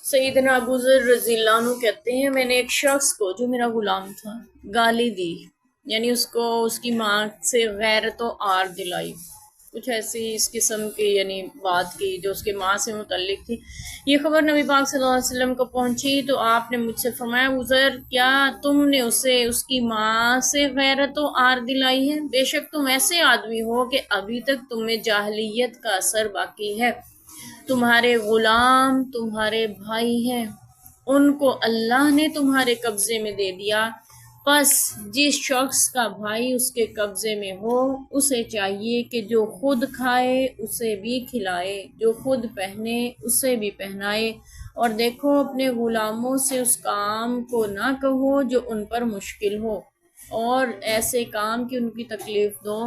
سیدنا ابو ذر رضی اللہ عنہ کہتے ہیں میں نے ایک شخص کو جو میرا غلام تھا گالی دی، یعنی اس کو اس کی ماں سے غیرت و آر دلائی، کچھ ایسی اس قسم کی یعنی بات کی جو اس کے ماں سے متعلق تھی۔ یہ خبر نبی پاک صلی اللہ علیہ وسلم کو پہنچی تو آپ نے مجھ سے فرمایا ابو ذر کیا تم نے اسے اس کی ماں سے غیرت و آر دلائی ہے؟ بے شک تم ایسے آدمی ہو کہ ابھی تک تم میں جاہلیت کا اثر باقی ہے، تمہارے غلام تمہارے بھائی ہیں، ان کو اللہ نے تمہارے قبضے میں دے دیا، پس جس شخص کا بھائی اس کے قبضے میں ہو اسے چاہیے کہ جو خود کھائے اسے بھی کھلائے، جو خود پہنے اسے بھی پہنائے، اور دیکھو اپنے غلاموں سے اس کام کو نہ کہو جو ان پر مشکل ہو، اور ایسے کام کی ان کی تکلیف دو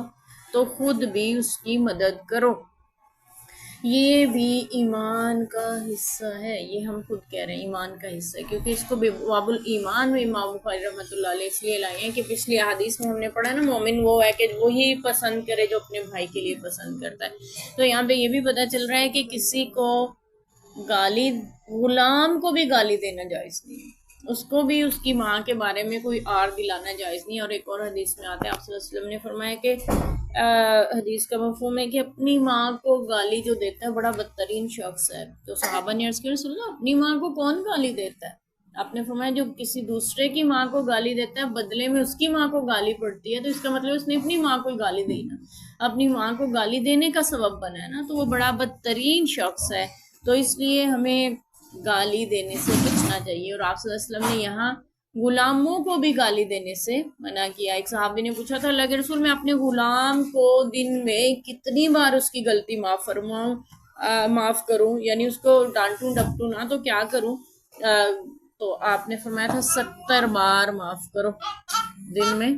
تو خود بھی اس کی مدد کرو۔ یہ بھی ایمان کا حصہ ہے، یہ ہم خود کہہ رہے ہیں ایمان کا حصہ ہے، کیونکہ اس کو باب الایمان میں امام بخاری رحمۃ اللہ علیہ اس لیے لائے ہیں کہ پچھلی احادیث میں ہم نے پڑھا نا مومن وہ ہے کہ وہی پسند کرے جو اپنے بھائی کے لیے پسند کرتا ہے۔ تو یہاں پہ یہ بھی پتہ چل رہا ہے کہ کسی کو گالی، غلام کو بھی گالی دینا جائز نہیں ہے، اس کو بھی اس کی ماں کے بارے میں کوئی آر دلانا جائز نہیں ہے۔ اور ایک اور حدیث میں آتا ہے آپ صلی اللہ علیہ وسلم نے فرمایا کہ حدیث کا مفہوم ہے کہ اپنی ماں کو گالی جو دیتا ہے بڑا بدترین شخص ہے۔ تو صحابہ نے عرض کیا رسول اللہ اپنی ماں کو کون گالی دیتا ہے؟ آپ نے فرمایا جو کسی دوسرے کی ماں کو گالی دیتا ہے بدلے میں اس کی ماں کو گالی پڑتی ہے، تو اس کا مطلب اس نے اپنی ماں کو گالی دی نا، اپنی ماں کو گالی دینے کا سبب بنا ہے نا، تو وہ بڑا بدترین شخص ہے۔ تو اس لیے ہمیں گالی دینے سے بچنا چاہیے، اور آپ صلی اللہ علیہ وسلم نے یہاں غلاموں کو بھی گالی دینے سے منع کیا۔ ایک صحابی نے پوچھا تھا اللہ کے رسول میں اپنے غلام کو دن میں کتنی بار اس کی غلطی معاف کروں، یعنی اس کو ڈانٹوں ڈپٹوں نہ تو کیا کروں؟ تو آپ نے فرمایا تھا 70 بار معاف کرو، دن میں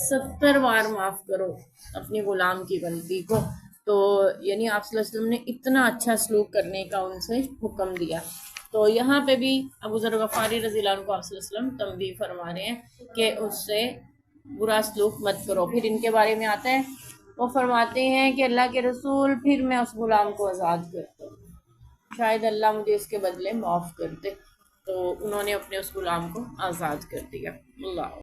70 بار معاف کرو اپنی غلام کی غلطی کو۔ تو یعنی آپ صلی اللہ علیہ وسلم نے اتنا اچھا سلوک کرنے کا ان سے حکم دیا۔ تو یہاں پہ بھی ابو ذر غفاری رضی اللہ عنہ کو آپ صلی اللہ علیہ وسلم تنبیہ فرما رہے ہیں کہ اس سے برا سلوک مت کرو۔ پھر ان کے بارے میں آتا ہے وہ فرماتے ہیں کہ اللہ کے رسول پھر میں اس غلام کو آزاد کرتا ہوں، شاید اللہ مجھے اس کے بدلے معاف کر دے۔ تو انہوں نے اپنے اس غلام کو آزاد کر دیا۔ اللہ